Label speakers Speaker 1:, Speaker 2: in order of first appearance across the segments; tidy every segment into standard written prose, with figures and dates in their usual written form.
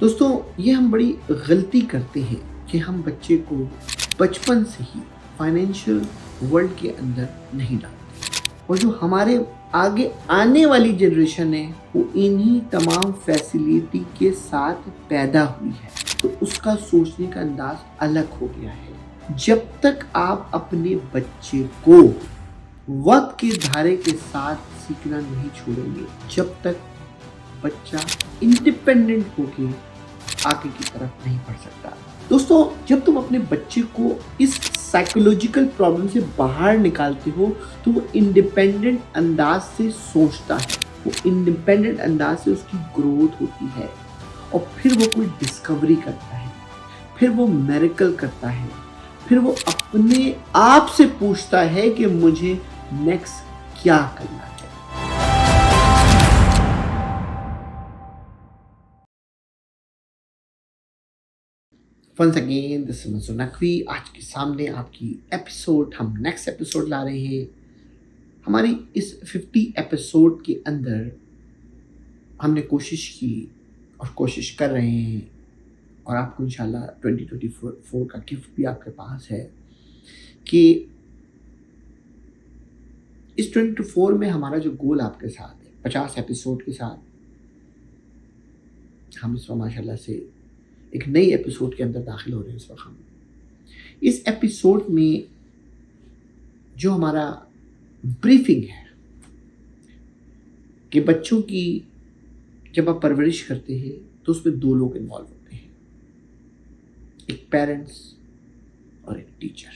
Speaker 1: दोस्तों, ये हम बड़ी गलती करते हैं कि हम बच्चे को बचपन से ही फाइनेंशियल वर्ल्ड के अंदर नहीं डालते और जो हमारे आगे आने वाली जनरेशन है वो इन्हीं तमाम फैसिलिटी के साथ पैदा हुई है, तो उसका सोचने का अंदाज अलग हो गया है। जब तक आप अपने बच्चे को वक्त के धारे के साथ सीखना नहीं छोड़ेंगे, जब तक बच्चा इंडिपेंडेंट होके आगे की तरफ नहीं बढ़ सकता। दोस्तों, जब तुम अपने बच्चे को इस साइकोलॉजिकल प्रॉब्लम से बाहर निकालते हो तो वो इंडिपेंडेंट अंदाज से सोचता है, वो इंडिपेंडेंट अंदाज से उसकी ग्रोथ होती है और फिर वो कोई डिस्कवरी करता है, फिर वो मिरेकल करता है, फिर वो अपने आप से पूछता है कि मुझे नेक्स्ट क्या करना है। Once again this is Mansoor Naqvi. आज के सामने आपकी एपिसोड, हम नेक्स्ट एपिसोड ला रहे हैं। हमारी इस 50 एपिसोड के अंदर हमने कोशिश की और कोशिश कर रहे हैं, और आपको इंशाल्लाह 2024 का गिफ्ट भी आपके पास है कि इस 2024 में हमारा जो गोल आपके साथ है 50 एपिसोड के साथ, हम इस वक्त माशाल्लाह से एक नई एपिसोड के अंदर दाखिल हो रहे हैं। इस वक्त हम इस एपिसोड में जो हमारा ब्रीफिंग है कि बच्चों की जब आप परवरिश करते हैं तो उसमें दो लोग इन्वॉल्व होते हैं, एक पेरेंट्स और एक टीचर।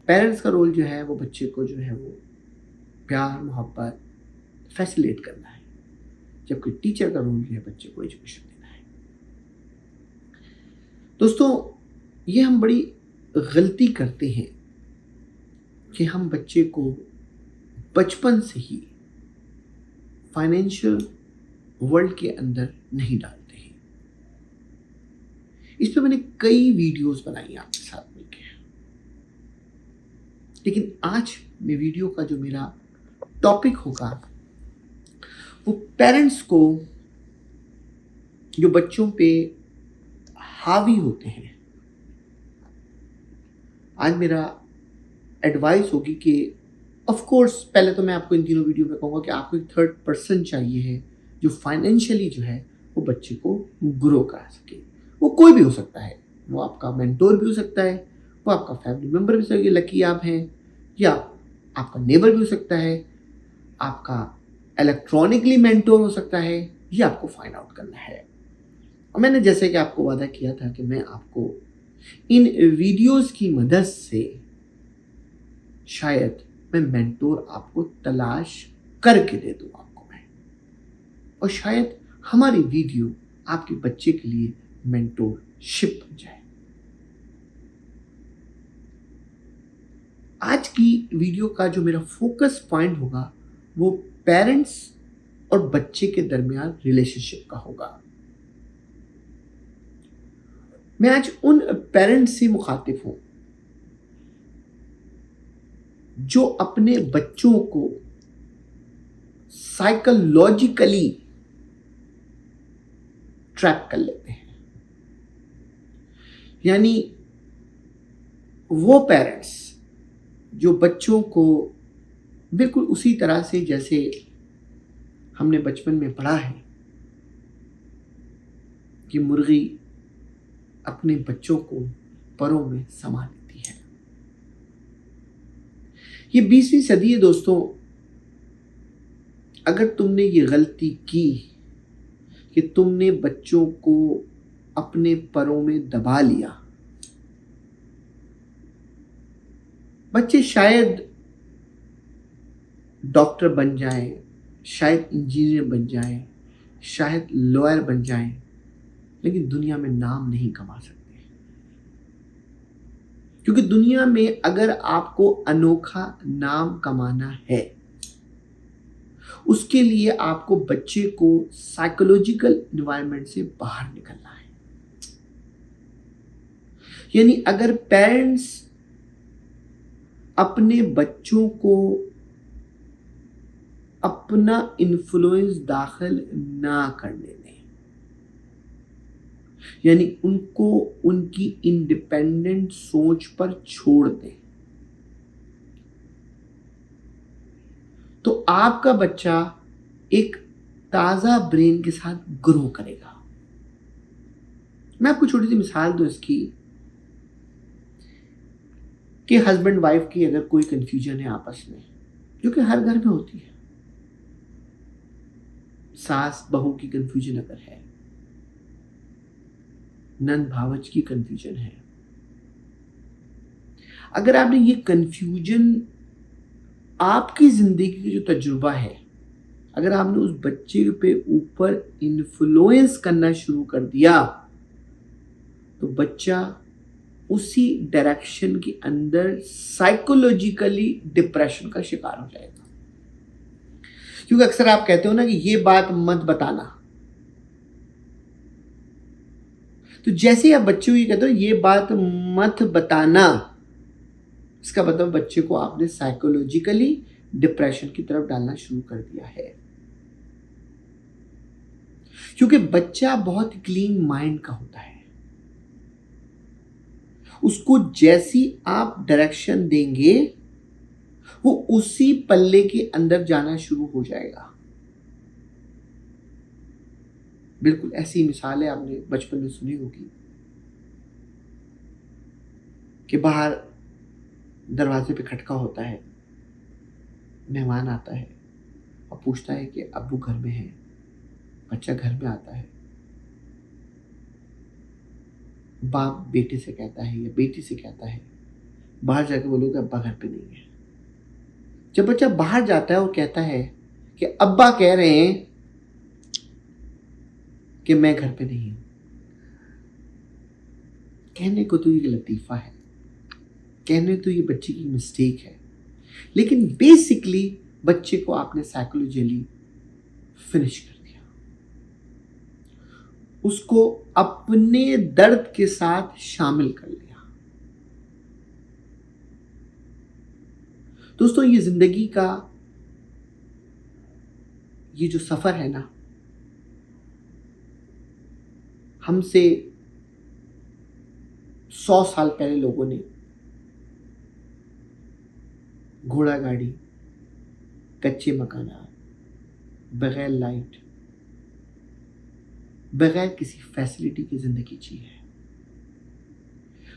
Speaker 1: पेरेंट्स का रोल जो है वो बच्चे को जो है वो प्यार मोहब्बत फैसिलिटेट करना है, जबकि टीचर का रोल जो है बच्चे को एजुकेशन देना है। दोस्तों, ये हम बड़ी गलती करते हैं कि हम बच्चे को बचपन से ही फाइनेंशियल वर्ल्ड के अंदर नहीं डालते हैं। इस पे मैंने कई वीडियोस बनाई आपके साथ मिलकर, लेकिन आज में वीडियो का जो मेरा टॉपिक होगा वो पेरेंट्स को जो बच्चों पे हावी होते हैं। आज मेरा एडवाइस होगी कि ऑफ कोर्स पहले तो मैं आपको इन तीनों वीडियो में कहूँगा कि आपको एक थर्ड पर्सन चाहिए है जो फाइनेंशियली जो है वो बच्चे को ग्रो करा सके। वो कोई भी हो सकता है, वो आपका मेंटोर भी हो सकता है, वो आपका फैमिली मेम्बर भी हो सकता है, लकी आप हैं, या आपका नेबर भी हो सकता है, आपका इलेक्ट्रॉनिकली मेंटोर हो सकता है, ये आपको फाइंड आउट करना है। और मैंने जैसे कि आपको वादा किया था कि मैं आपको इन वीडियोस की मदद से शायद मैं मेंटोर आपको तलाश करके दे दूं आपको मैं, और शायद हमारी वीडियो आपके बच्चे के लिए मेंटोरशिप बन जाए। आज की वीडियो का जो मेरा फोकस पॉइंट होगा वो पेरेंट्स और बच्चे के दरमियान रिलेशनशिप का होगा। मैं आज उन पेरेंट्स से मुखातिब हूं जो अपने बच्चों को साइकोलॉजिकली ट्रैप कर लेते हैं। यानी वो पेरेंट्स जो बच्चों को बिल्कुल उसी तरह से जैसे हमने बचपन में पढ़ा है कि मुर्गी अपने बच्चों को परों में समा लेती है। ये 20वीं सदी है दोस्तों। अगर तुमने ये गलती की कि तुमने बच्चों को अपने परों में दबा लिया, बच्चे शायद डॉक्टर बन जाएं, शायद इंजीनियर बन जाएं, शायद लॉयर बन जाएं, लेकिन दुनिया में नाम नहीं कमा सकते। क्योंकि दुनिया में अगर आपको अनोखा नाम कमाना है, उसके लिए आपको बच्चे को साइकोलॉजिकल एनवायरनमेंट से बाहर निकलना है। यानी अगर पेरेंट्स अपने बच्चों को अपना इन्फ्लुएंस दाखिल ना करने दें, यानी उनको उनकी इंडिपेंडेंट सोच पर छोड़ दें, तो आपका बच्चा एक ताजा ब्रेन के साथ ग्रो करेगा। मैं आपको छोटी सी मिसाल दूं इसकी कि हस्बैंड वाइफ की अगर कोई कंफ्यूजन है आपस में, जो कि हर घर में होती है, सास बहू की कंफ्यूजन अगर है, नंद भावच की कंफ्यूजन है, अगर आपने ये कंफ्यूजन आपकी जिंदगी की जो तजुर्बा है, अगर आपने उस बच्चे पे ऊपर इन्फ्लुएंस करना शुरू कर दिया, तो बच्चा उसी डायरेक्शन के अंदर साइकोलॉजिकली डिप्रेशन का शिकार हो जाएगा। क्योंकि अक्सर आप कहते हो ना कि ये बात मत बताना, तो जैसे ही आप बच्चे को ये कहते हो ये बात मत बताना, इसका मतलब बच्चे को आपने साइकोलॉजिकली डिप्रेशन की तरफ डालना शुरू कर दिया है। क्योंकि बच्चा बहुत क्लीन माइंड का होता है, उसको जैसी आप डायरेक्शन देंगे वो उसी पल्ले के अंदर जाना शुरू हो जाएगा। बिल्कुल ऐसी मिसाल है आपने बचपन में सुनी होगी कि बाहर दरवाजे पे खटका होता है, मेहमान आता है और पूछता है कि अब्बू घर में है। बच्चा घर में आता है, बाप बेटे से कहता है या बेटी से कहता है बाहर जाके बोलोगे अब्बा घर पे नहीं है। जब बच्चा बाहर जाता है और कहता है कि अब्बा कह रहे हैं कि मैं घर पे नहीं हूं, कहने को तो ये लतीफा है, कहने तो ये बच्चे की मिस्टेक है, लेकिन बेसिकली बच्चे को आपने साइकोलॉजिकली फिनिश कर दिया, उसको अपने दर्द के साथ शामिल कर लिया। दोस्तों, ये जिंदगी का ये जो सफर है ना, हमसे 100 साल पहले लोगों ने घोड़ा गाड़ी, कच्चे मकानात, बगैर लाइट, बगैर किसी फैसिलिटी की जिंदगी जी है।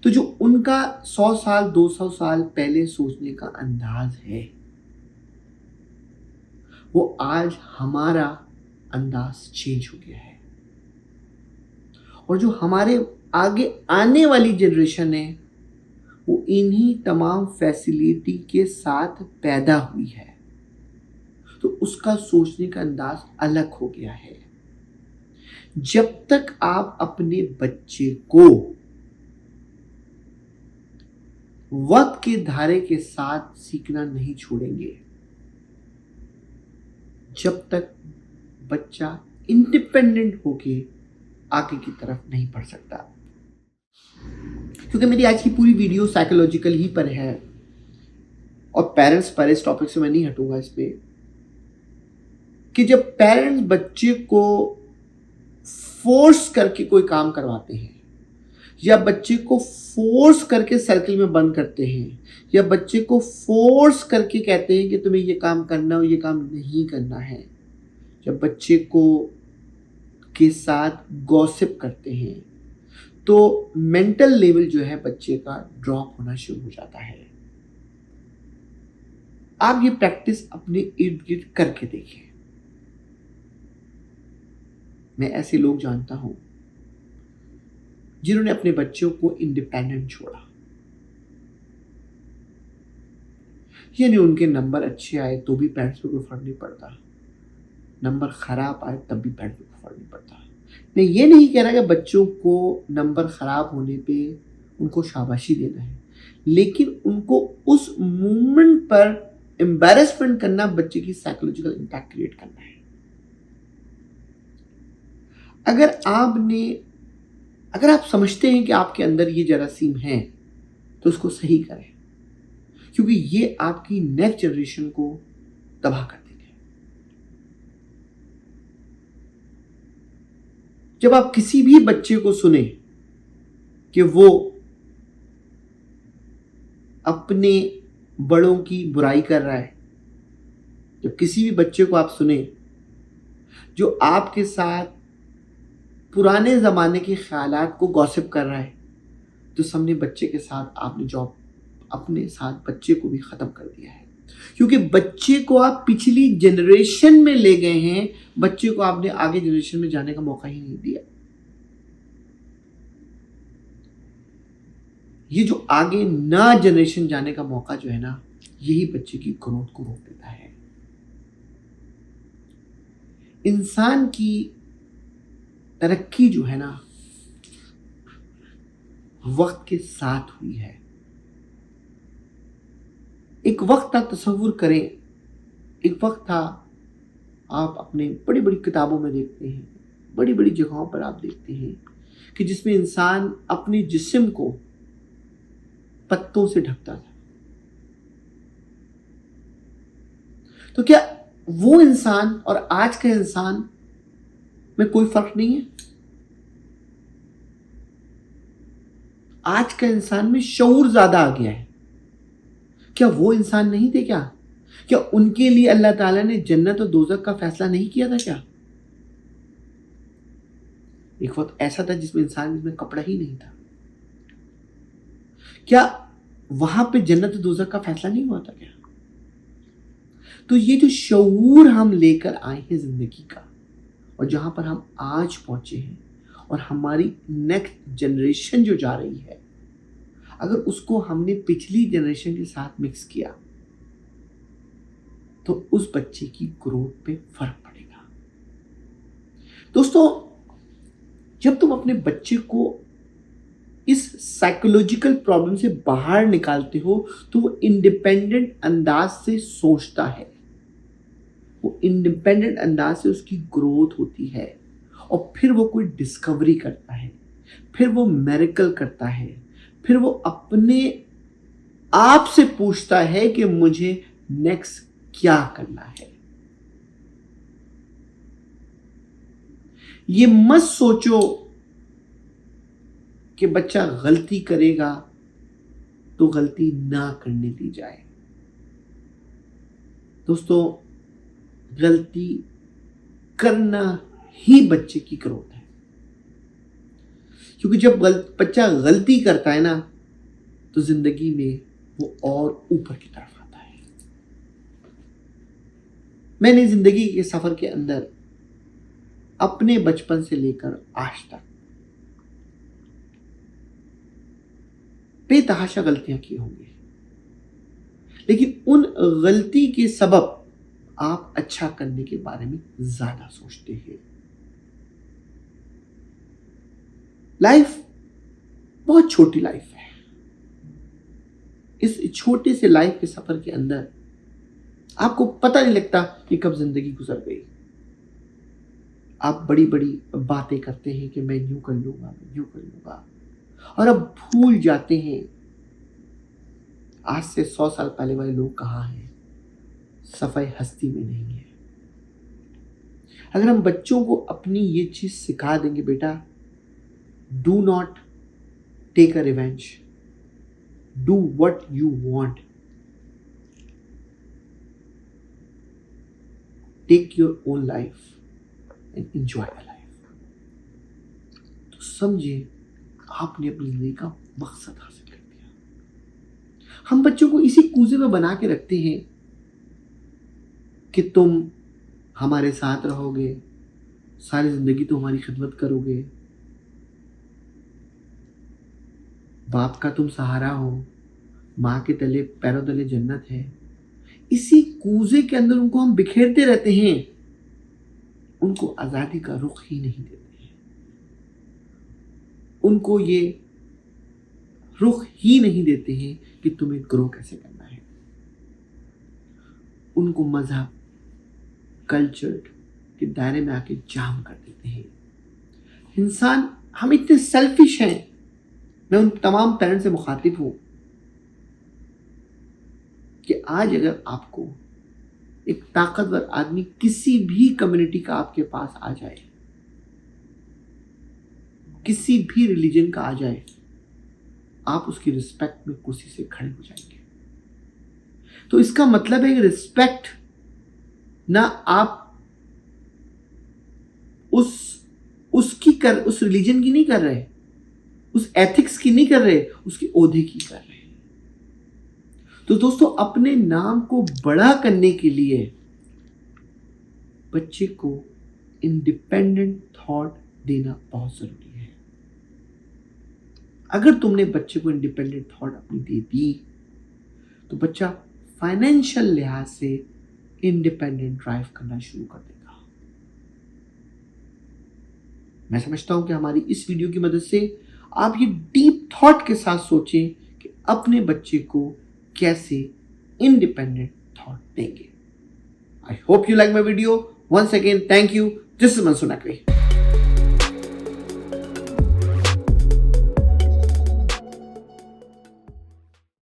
Speaker 1: तो जो उनका 100 साल 200 साल पहले सोचने का अंदाज है, वो आज हमारा अंदाज चेंज हो गया है। और जो हमारे आगे आने वाली जनरेशन है, वो इन्हीं तमाम फैसिलिटी के साथ पैदा हुई है, तो उसका सोचने का अंदाज अलग हो गया है। जब तक आप अपने बच्चे को वक्त के धारे के साथ सीखना नहीं छोड़ेंगे, जब तक बच्चा इंडिपेंडेंट होके आगे की तरफ नहीं बढ़ सकता। क्योंकि मेरी आज की पूरी वीडियो साइकोलॉजिकल ही पर है और पेरेंट्स पर, इस टॉपिक से मैं नहीं हटूंगा इस पे, कि जब पेरेंट्स बच्चे को फोर्स करके कोई काम करवाते हैं, या बच्चे को फोर्स करके सर्कल में बंद करते हैं, या बच्चे को फोर्स करके कहते हैं कि तुम्हें ये काम करना और ये काम नहीं करना है, जब बच्चे को के साथ गॉसिप करते हैं, तो मेंटल लेवल जो है बच्चे का ड्रॉप होना शुरू हो जाता है। आप ये प्रैक्टिस अपने इर्द गिर्द करके देखिए। मैं ऐसे लोग जानता हूं जिन्होंने अपने बच्चों को इंडिपेंडेंट छोड़ा, यानी उनके नंबर अच्छे आए तो भी पेरेंट्स को कोई फर्क नहीं पड़ता, नंबर खराब आए तब भी पेरेंट्स को फर्क नहीं पड़ता। मैं ये नहीं कह रहा कि बच्चों को नंबर खराब होने पे उनको शाबाशी देना है, लेकिन उनको उस मूवमेंट पर एम्बैरेसमेंट करना, बच्चे की साइकोलॉजिकल इंपैक्ट क्रिएट करना है। अगर आप समझते हैं कि आपके अंदर ये जरासीम है, तो उसको सही करें, क्योंकि ये आपकी नेक्स्ट जनरेशन को तबाह कर देंगे। जब आप किसी भी बच्चे को सुने कि वो अपने बड़ों की बुराई कर रहा है, जब किसी भी बच्चे को आप सुने जो आपके साथ पुराने ज़माने के ख्यालात को गॉसिप कर रहा है, तो समझे बच्चे के साथ आपने जॉब अपने साथ बच्चे को भी ख़त्म कर दिया है। क्योंकि बच्चे को आप पिछली जनरेशन में ले गए हैं, बच्चे को आपने आगे जनरेशन में जाने का मौका ही नहीं दिया। ये जो आगे ना जनरेशन जाने का मौका जो है ना, यही बच्चे की ग्रोथ को रोक देता है। इंसान की तरक्की जो है ना, वक्त के साथ हुई है। एक वक्त था, तसव्वुर करें, एक वक्त था, आप अपने बड़ी बड़ी किताबों में देखते हैं, बड़ी बड़ी जगहों पर आप देखते हैं कि जिसमें इंसान अपने जिस्म को पत्तों से ढकता था। तो क्या वो इंसान और आज के इंसान में कोई फर्क नहीं है? आज का इंसान में शऊर ज्यादा आ गया है। क्या वो इंसान नहीं थे? क्या उनके लिए अल्लाह ताला ने जन्नत और दोज़ख का फैसला नहीं किया था? क्या एक वक्त ऐसा था जिसमें जिसमें कपड़ा ही नहीं था? क्या वहां पे जन्नत और दोज़ख का फैसला नहीं हुआ था? क्या? तो ये जो शऊर हम लेकर आए हैं जिंदगी का, और जहां पर हम आज पहुंचे हैं, और हमारी नेक्स्ट जनरेशन जो जा रही है, अगर उसको हमने पिछली जनरेशन के साथ मिक्स किया तो उस बच्चे की ग्रोथ पे फर्क पड़ेगा। दोस्तों, जब तुम अपने बच्चे को इस साइकोलॉजिकल प्रॉब्लम से बाहर निकालते हो, तो वो इंडिपेंडेंट अंदाज से सोचता है, वो इंडिपेंडेंट अंदाज से उसकी ग्रोथ होती है, और फिर वो कोई डिस्कवरी करता है, फिर वो मिरेकल करता है, फिर वो अपने आप से पूछता है कि मुझे नेक्स्ट क्या करना है। ये मत सोचो कि बच्चा गलती करेगा तो गलती ना करने दी जाए। दोस्तों, गलती करना ही बच्चे की ग्रोथ है। क्योंकि जब बच्चा गलती करता है ना, तो जिंदगी में वो और ऊपर की तरफ आता है। मैंने जिंदगी के सफर के अंदर अपने बचपन से लेकर आज तक बेतहाशा गलतियां की होंगी, लेकिन उन गलती के सबब आप अच्छा करने के बारे में ज्यादा सोचते हैं। लाइफ बहुत छोटी लाइफ है। इस छोटे से लाइफ के सफर के अंदर आपको पता नहीं लगता कि कब जिंदगी गुजर गई। आप बड़ी बड़ी बातें करते हैं कि मैं यूं कर लूंगा, मैं यूं कर लूंगा, और अब भूल जाते हैं आज से 100 साल पहले वाले लोग कहाँ हैं। सफाई हस्ती में नहीं है। अगर हम बच्चों को अपनी ये चीज सिखा देंगे, बेटा do not take a revenge, do what you want, take your own life and enjoy the life, तो समझिए आपने अपनी जिंदगी का मकसद हासिल कर दिया। हम बच्चों को इसी कूजे में बना के रखते हैं कि तुम हमारे साथ रहोगे, सारी जिंदगी तो हमारी खिदमत करोगे, बाप का तुम सहारा हो, माँ के तले पैरों तले जन्नत है। इसी कूजे के अंदर उनको हम बिखेरते रहते हैं, उनको आजादी का रुख ही नहीं देते हैं, उनको ये रुख ही नहीं देते हैं कि तुम्हें ग्रो कैसे करना है। उनको मजहब, कल्चर के दायरे में आके जाम कर देते हैं। इंसान, हम इतने सेल्फिश हैं। मैं उन तमाम पेरेंट्स से मुखातिब हूं कि आज अगर आपको एक ताकतवर आदमी किसी भी कम्युनिटी का आपके पास आ जाए, किसी भी रिलीजन का आ जाए, आप उसकी रिस्पेक्ट में कुर्सी से खड़े हो जाएंगे। तो इसका मतलब है रिस्पेक्ट ना आप उस रिलीजन की नहीं कर रहे, उस एथिक्स की नहीं कर रहे, उसके ओहदे की कर रहे। तो दोस्तों, अपने नाम को बड़ा करने के लिए बच्चे को इंडिपेंडेंट थॉट देना बहुत जरूरी है। अगर तुमने बच्चे को इंडिपेंडेंट थॉट अपनी दे दी तो बच्चा फाइनेंशियल लिहाज से इंडिपेंडेंट ड्राइव करना शुरू कर देगा। मैं समझता हूं कि हमारी इस वीडियो की मदद से आप ये डीप थॉट के साथ सोचें कि अपने बच्चे को कैसे इंडिपेंडेंट थॉट देंगे। I hope you like my video. Once again, thank you. This is Mansoor Naqvi.